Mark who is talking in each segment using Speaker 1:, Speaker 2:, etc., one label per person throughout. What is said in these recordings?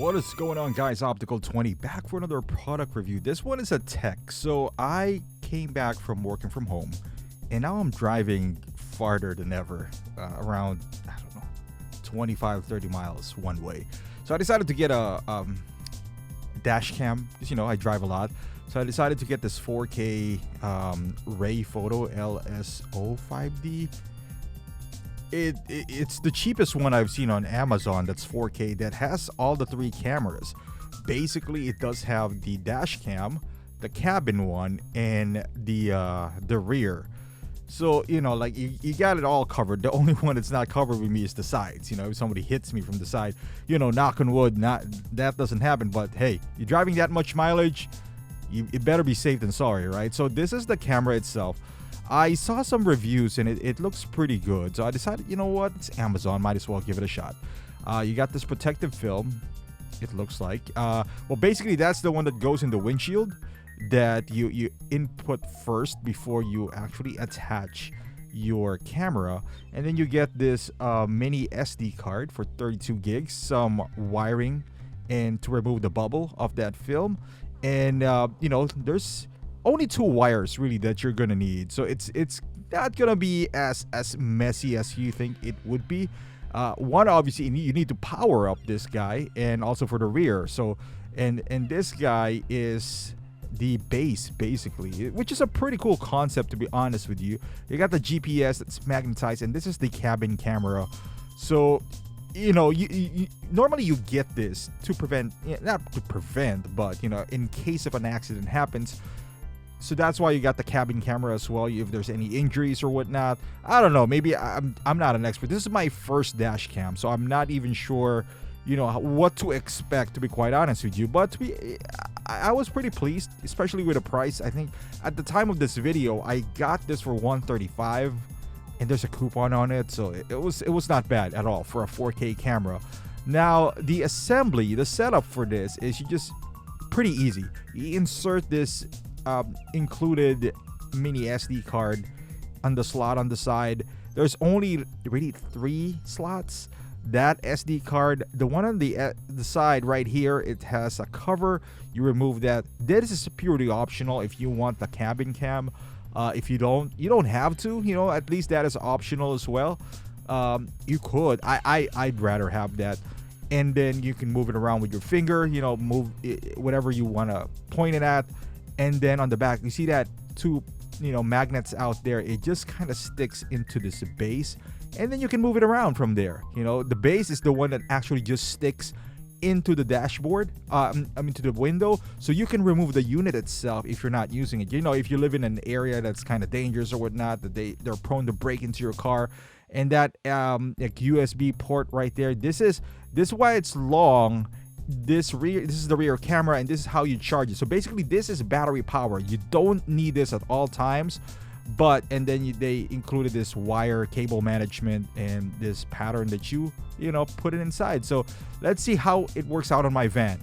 Speaker 1: What is going on, guys? Optical 20 back for another product review. This one is a tech. So I came back from working from home and now I'm driving farther than ever, around, I don't know, 25 30 miles one way. So I decided to get a dash cam because, you know, I drive a lot. So I decided to get this 4K Rayfoto LSO 5D. It's the cheapest one I've seen on Amazon that's 4K that has all the three cameras. Basically, it does have the dash cam, the cabin one, and the rear. So, you know, like you got it all covered. The only one that's not covered with me is the sides. You know, if somebody hits me from the side, you know, knock on wood, that doesn't happen. But hey, you're driving that much mileage, it better be safe than sorry, right? So this is the camera itself. I saw some reviews and it looks pretty good. So I decided, you know what, it's Amazon, might as well give it a shot. You got this protective film, it looks like. Well, basically that's the one that goes in the windshield that you input first before you actually attach your camera. And then you get this mini SD card for 32 gigs, some wiring, and to remove the bubble of that film. And, you know, there's only two wires really that you're gonna need, so it's not gonna be as messy as you think it would be. One, obviously you need to power up this guy, and also for the rear. So and this guy is the base basically, which is a pretty cool concept, to be honest with you. You got the GPS that's magnetized, and this is the cabin camera. So you know, you normally you get this to prevent, not to prevent, but you know, in case of an accident happens. So that's why you got the cabin camera as well, if there's any injuries or whatnot. I don't know, maybe I'm not an expert. This is my first dash cam, so I'm not even sure, you know, what to expect, to be quite honest with you. But I was pretty pleased, especially with the price. I think at the time of this video, I got this for $135, and there's a coupon on it, so it was not bad at all for a 4K camera. Now the assembly, the setup for this is pretty easy. You insert this included mini SD card on the slot on the side. There's only really 3 slots. That SD card, the one on the side right here, it has a cover. You remove that. This is purely optional if you want the cabin cam. If you don't have to, you know, at least that is optional as well. You could. I'd rather have that. And then you can move it around with your finger, you know, move it, whatever you want to point it at. And then on the back, you see that 2, you know, magnets out there. It just kind of sticks into this base, and then you can move it around from there. You know, the base is the one that actually just sticks into the dashboard, to the window, so you can remove the unit itself if you're not using it. You know, if you live in an area that's kind of dangerous or whatnot, that they're prone to break into your car. And that like USB port right there, this is why it's long. This is the rear camera, and this is how you charge it. So basically this is battery power. You don't need this at all times, and then they included this wire cable management and this pattern that you know, put it inside. So let's see how it works out on my van.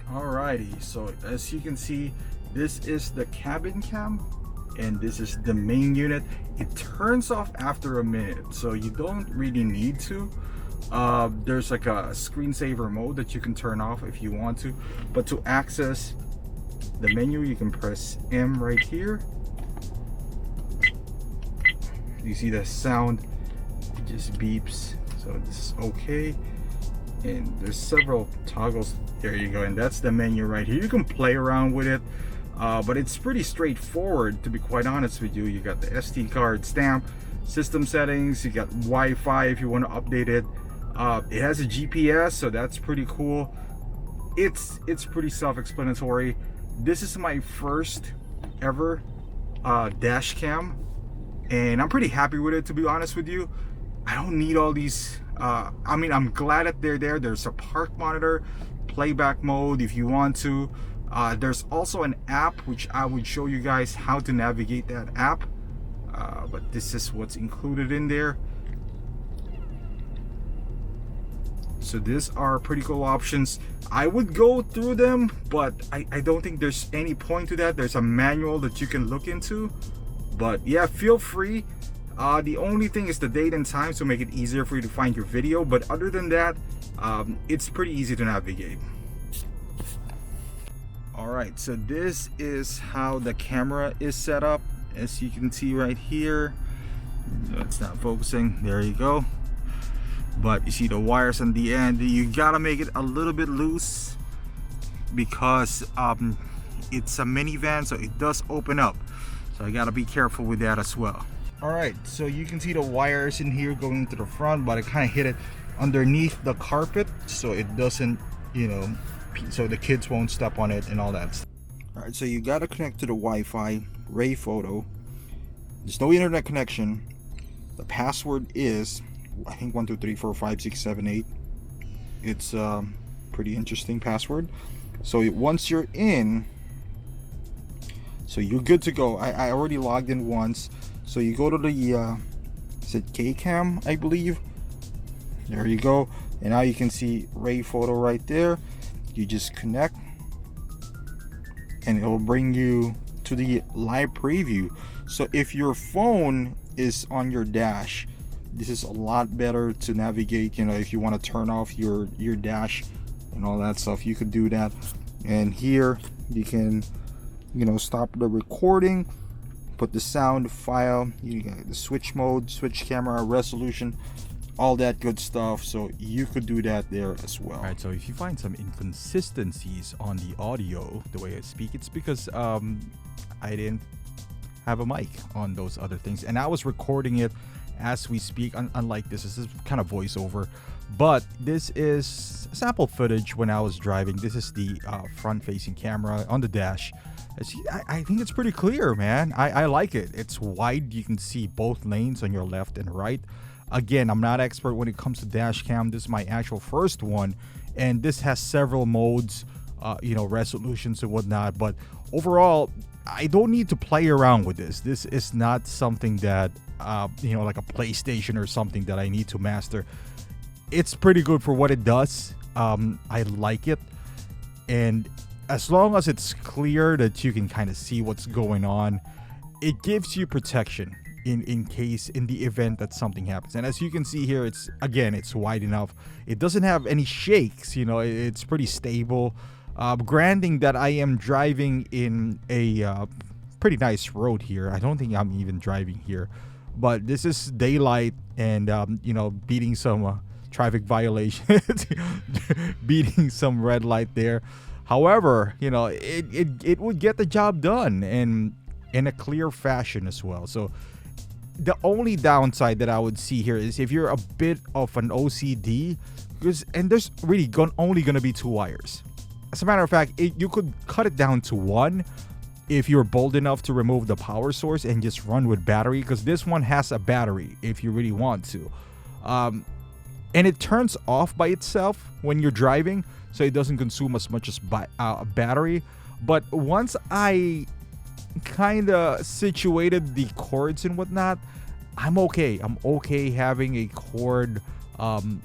Speaker 1: Alrighty, so as you can see, this is the cabin cam and this is the main unit. It turns off after a minute, so you don't really need to. There's like a screensaver mode that you can turn off if you want to, but to access the menu you can press M right here. You see the sound, it just beeps, so this is okay. And there's several toggles, there you go, and that's the menu right here. You can play around with it, but it's pretty straightforward, to be quite honest with you. You got the SD card stamp, system settings, you got Wi-Fi if you want to update it. It has a GPS, so that's pretty cool. It's pretty self-explanatory. This is my first ever dash cam, and I'm pretty happy with it, to be honest with you. I don't need all these. I mean, I'm glad that they're there. There's a park monitor, playback mode if you want to. There's also an app which I would show you guys how to navigate that app, but this is what's included in there. So these are pretty cool options. I would go through them, but I don't think there's any point to that. There's a manual that you can look into, but yeah, feel free. The only thing is the date and time to make it easier for you to find your video, but other than that, it's pretty easy to navigate. Alright, so this is how the camera is set up. As you can see right here, so it's not focusing, there you go. But you see the wires on the end, you gotta make it a little bit loose because it's a minivan, so it does open up, so I gotta be careful with that as well. Alright, so you can see the wires in here going to the front, but I kind of hit it underneath the carpet so it doesn't, you know, so the kids won't step on it and all that stuff. Alright, so you gotta connect to the Wi-Fi, Rayfoto. There's no internet connection. The password is, I think 1 2 3 4 5 6 7 8. It's a pretty interesting password. So once you're in, so you're good to go. I already logged in once. So you go to the is it K-Cam, I believe. There you go. And now you can see Rayfoto right there. You just connect and it will bring you to the live preview. So if your phone is on your dash, this is a lot better to navigate. You know, if you want to turn off your dash and all that stuff, you could do that. And here you can, you know, stop the recording, put the sound file, you got the switch mode, switch camera, resolution, all that good stuff. So you could do that there as well. All right, so if you find some inconsistencies on the audio, the way I speak, it's because I didn't have a mic on those other things, and I was recording it as we speak. Unlike this is kind of voiceover, but this is sample footage when I was driving. This is the front-facing camera on the dash. I think it's pretty clear, man. I like it. It's wide. You can see both lanes on your left and right. Again, I'm not expert when it comes to dash cam. This is my actual first one, and this has several modes, you know, resolutions and whatnot. But overall, I don't need to play around with this. This is not something that you know, like a PlayStation or something that I need to master. It's pretty good for what it does. I like it, and as long as it's clear that you can kind of see what's going on, it gives you protection in case, in the event that something happens. And as you can see here, it's wide enough. It doesn't have any shakes, you know. It's pretty stable. Granting that I am driving in a pretty nice road here. I don't think I'm even driving here, but this is daylight, and you know, beating some traffic violations, beating some red light there. However, you know, it would get the job done, and in a clear fashion as well. So the only downside that I would see here is if you're a bit of an OCD, and there's really only going to be 2 wires. As a matter of fact, you could cut it down to 1 if you're bold enough to remove the power source and just run with battery, because this one has a battery if you really want to. And it turns off by itself when you're driving, so it doesn't consume as much as battery. But once I kind of situated the cords and whatnot, I'm okay. I'm okay having a cord on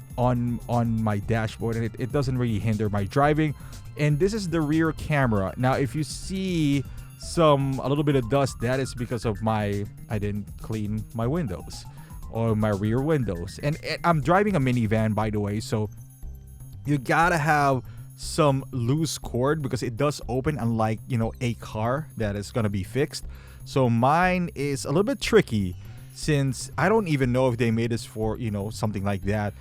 Speaker 1: my dashboard, and it doesn't really hinder my driving. And this is the rear camera. Now, if you see a little bit of dust, that is because of I didn't clean my windows, or my rear windows. And I'm driving a minivan, by the way, so you gotta have some loose cord because it does open, unlike, you know, a car that is gonna be fixed. So mine is a little bit tricky, since I don't even know if they made this for, you know, something like that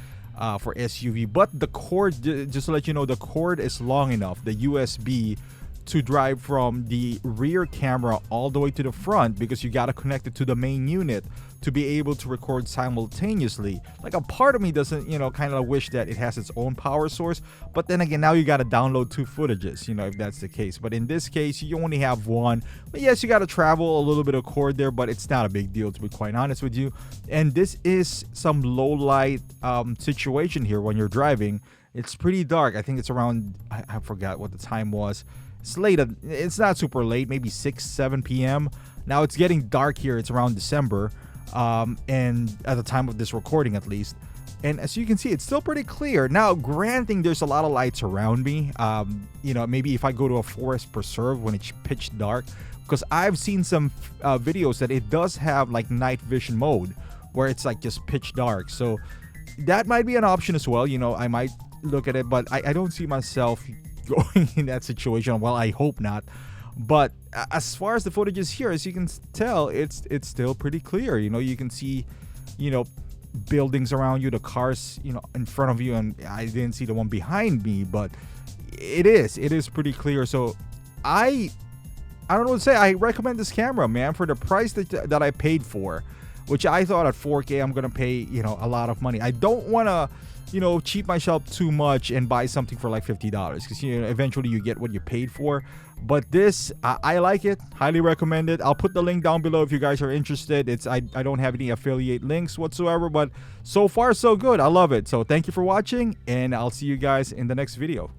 Speaker 1: for SUV. But the cord, just to let you know, the cord is long enough, the USB, to drive from the rear camera all the way to the front, because you got to connect it to the main unit to be able to record simultaneously. Like, a part of me doesn't, you know, kind of wish that it has its own power source, but then again, now you got to download 2 footages, you know, if that's the case. But in this case, you only have 1. But yes, you got to travel a little bit of cord there, but it's not a big deal, to be quite honest with you. And this is some low light situation here when you're driving. It's pretty dark. I think it's around, I forgot what the time was. It's late. It's not super late, maybe 6-7 p.m. Now it's getting dark here. It's around December, and at the time of this recording, at least. And as you can see, it's still pretty clear. Now, granting there's a lot of lights around me, you know, maybe if I go to a forest preserve when it's pitch dark, because I've seen some videos that it does have like night vision mode where it's like just pitch dark. So that might be an option as well. You know, I might look at it, but I don't see myself going in that situation. Well, I hope not. But as far as the footage is here, as you can tell, it's still pretty clear. You know, you can see, you know, buildings around you, the cars, you know, in front of you, and I didn't see the one behind me, but it is pretty clear. So I don't know what to say. I recommend this camera, man, for the price that I paid for, which I thought at 4K I'm gonna pay, you know, a lot of money. I don't want to, you know, cheap myself too much and buy something for like $50, because, you know, eventually you get what you paid for. But this, I like it, highly recommend it. I'll put the link down below if you guys are interested. I don't have any affiliate links whatsoever, but so far so good. I love it. So thank you for watching, and I'll see you guys in the next video.